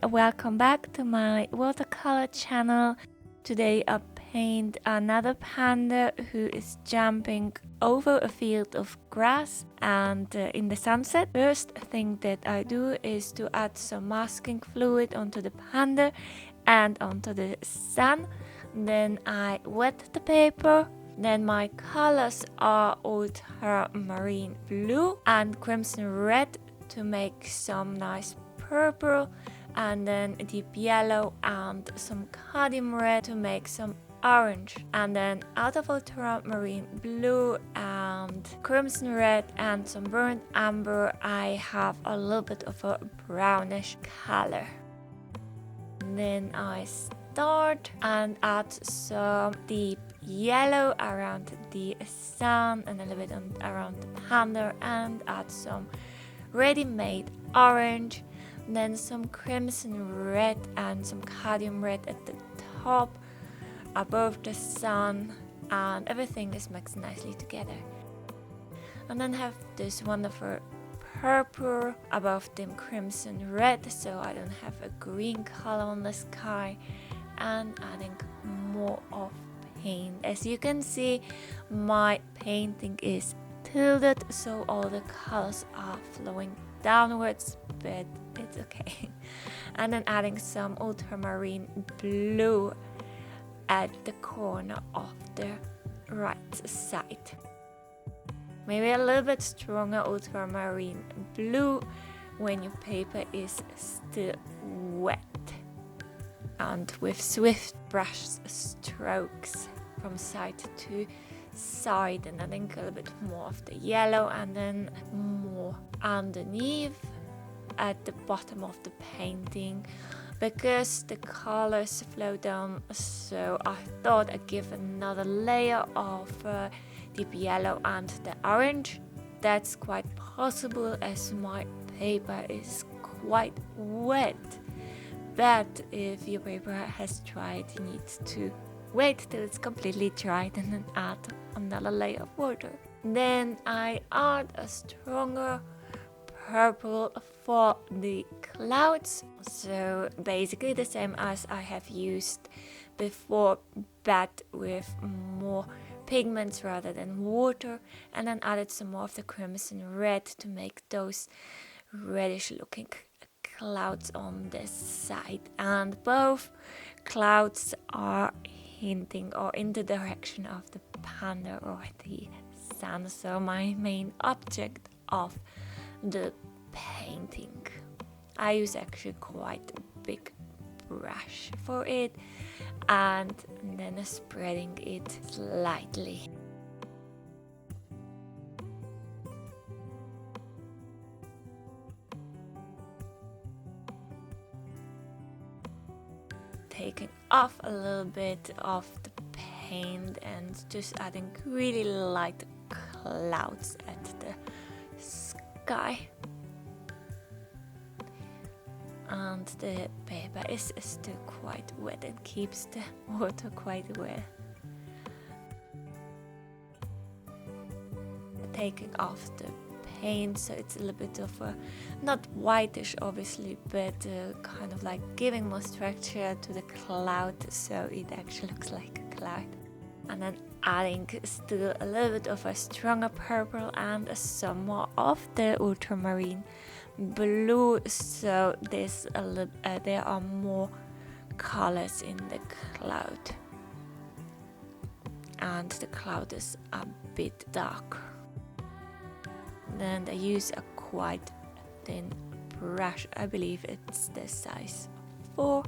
welcome back to my watercolor channel. Today I paint another panda who is jumping over a field of grass and in the sunset. First thing that I do is to add some masking fluid onto the panda and onto the sun. Then I wet the paper. Then my colors are ultramarine blue and crimson red to make some nice purple, and then deep yellow and some cadmium red to make some orange. And then out of ultramarine blue and crimson red and some burnt amber, I have a little bit of a brownish color. Then I start and add some deep yellow around the sun and a little bit around the panda, and add some ready-made orange, then some crimson red and some cadmium red at the top above the sun, and everything is mixed nicely together. And then have this wonderful purple above the crimson red, so I don't have a green color on the sky, and adding more of paint. As you can see, my painting is tilted, so all the colors are flowing downwards, but it's okay. And then adding some ultramarine blue at the corner of the right side. Maybe a little bit stronger ultramarine blue when your paper is still wet. And with swift brush strokes from side to side, and I think a little bit more of the yellow, and then more underneath at the bottom of the painting, because the colors flow down. So I thought I'd give another layer of deep yellow and the orange. That's quite possible as my paper is quite wet, but if your paper has dried, you need to wait till it's completely dried and then add another layer of water. Then I add a stronger purple for the clouds, so basically the same as I have used before, but with more pigments rather than water. And then added some more of the crimson red to make those reddish looking clouds on this side, and both clouds are hinting or in the direction of the panda or the sun, so my main object of the painting. I use actually quite a big brush for it, and then spreading it slightly. Taking off a little bit of the paint and just adding really light clouds at the sky. And the paper is still quite wet and keeps the water quite wet. Taking off the paint, so it's a little bit of a, not whitish obviously, but kind of like giving more structure to the cloud, so it actually looks like a cloud. And then adding still a little bit of a stronger purple and some more of the ultramarine blue, so there's there are more colors in the cloud, and the cloud is a bit darker. Then I use a quite thin brush, I believe it's the size 4.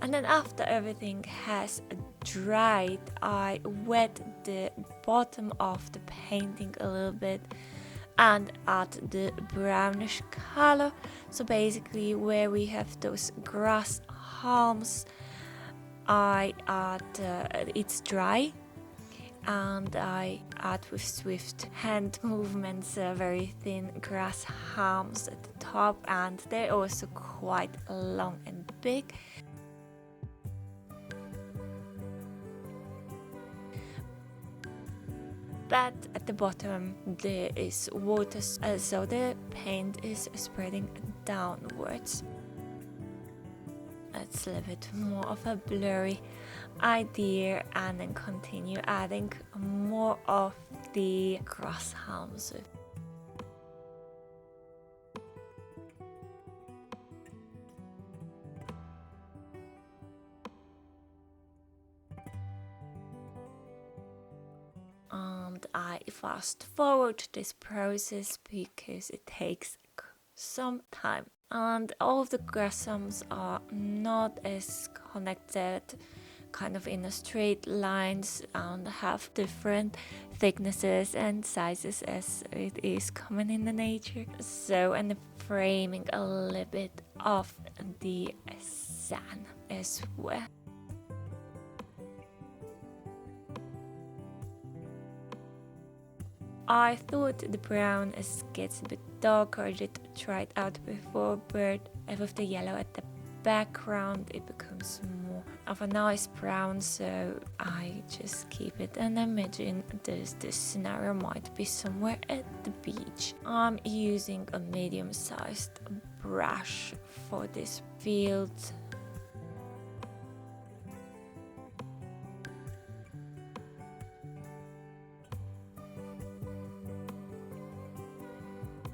And then after everything has dried, I wet the bottom of the painting a little bit and add the brownish color. So basically where we have those grass halms, I add, it's dry, and I add with swift hand movements very thin grass halms at the top, and they're also quite long and big. But at the bottom there is water, so the paint is spreading downwards. it's a little bit more of a blurry idea, and then continue adding more of the grass halms. And I fast forward this process because it takes some time, and all of the grasshams are not as connected kind of in a straight lines and have different thicknesses and sizes as it is common in the nature. So, and the framing a little bit of the sand as well. I thought the brown gets a bit darker. I did try it out before, but with the yellow at the background it becomes more of a nice brown, so I just keep it and imagine this scenario might be somewhere at the beach. I'm using a medium-sized brush for this field.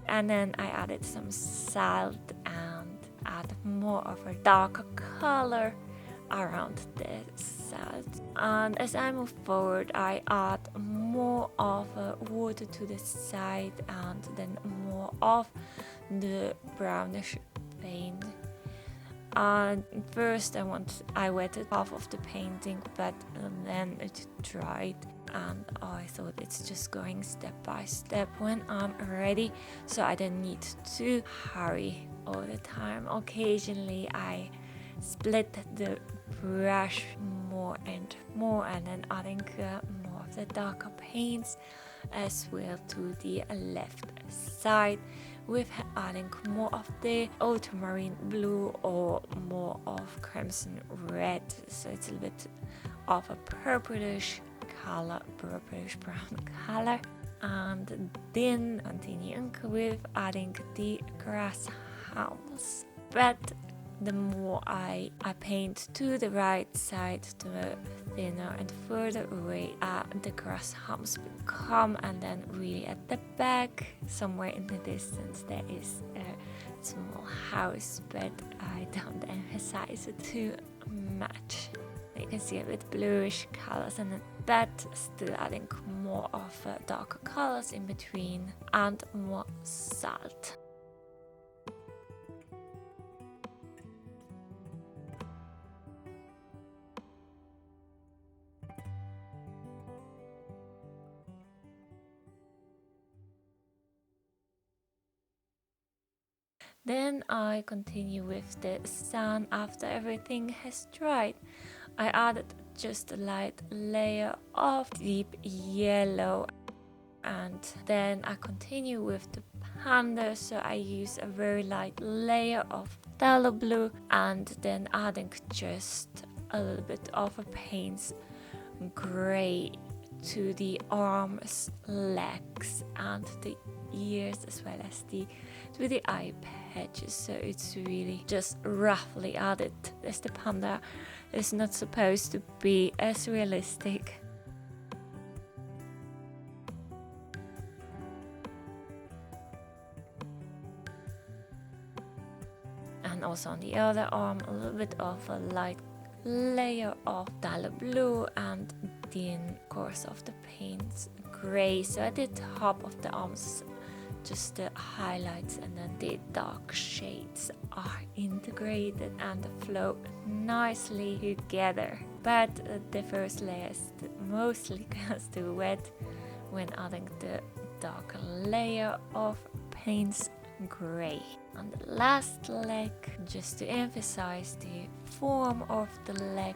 And then I added some salt and add more of a darker color around the salt. And as I move forward, I add more of water to the side and then more of the brownish paint. And first I wetted half of the painting, but then it dried. And I thought it's just going step by step when I'm ready, so I don't need to hurry all the time. Occasionally I split the brush more and more, and then adding more of the darker paints as well to the left side, with adding more of the ultramarine blue or more of crimson red, so it's a little bit of a purplish color, purplish brown color. And then continuing with adding the grass halms. But the more I paint to the right side, the thinner and further away the grass halms become. And then really at the back, somewhere in the distance, there is a small house, but I don't emphasize it too much. You can see a bit bluish colors, and but still adding more of darker colors in between and more salt. Then I continue with the sun after everything has dried. I added just a light layer of deep yellow, and then I continue with the Panda, so I use a very light layer of phthalo blue, and then adding just a little bit of a paint gray to the arms, legs and the ears, as well as to the eye patches, so it's really just roughly added, as the Panda is not supposed to be as realistic. And also on the other arm, a little bit of a light layer of phthalo blue, and then of course of the paint gray. So at the top of the arms, just the highlights, and then the dark shades are integrated and flow nicely together. But the first layer is mostly goes to wet when adding the darker layer of paints gray. And the last leg, just to emphasize the form of the leg.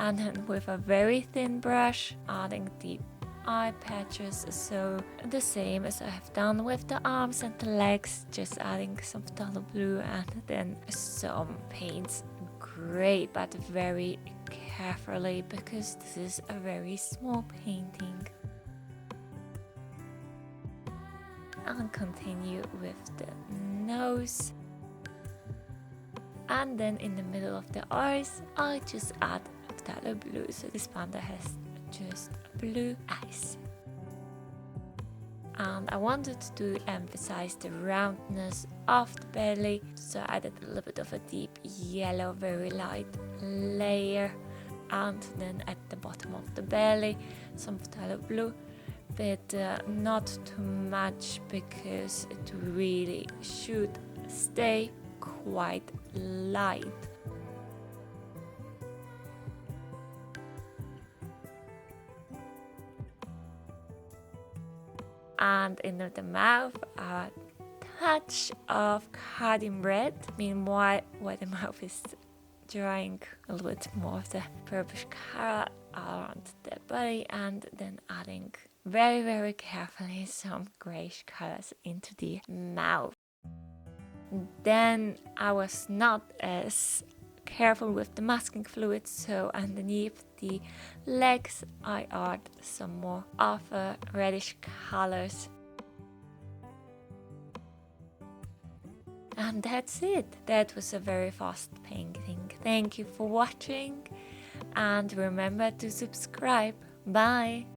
And then with a very thin brush, adding the eye patches, so the same as I have done with the arms and the legs, just adding some phthalo blue and then some paints gray, but very carefully because this is a very small painting. And continue with the nose. And then in the middle of the eyes, I just add phthalo blue. So this panda has just blue eyes. And I wanted to emphasize the roundness of the belly, so I added a little bit of a deep yellow, very light layer, and then at the bottom of the belly some phthalo blue, but not too much because it really should stay quite light. And in the mouth, a touch of carding red. Meanwhile, while the mouth is drying, a little bit more of the purplish color around the body, and then adding very, very carefully some grayish colors into the mouth. Then I was not as careful with the masking fluid, so underneath the legs I add some more of a reddish colors. And that's it. That was a very fast painting. Thank you for watching, and remember to subscribe. Bye!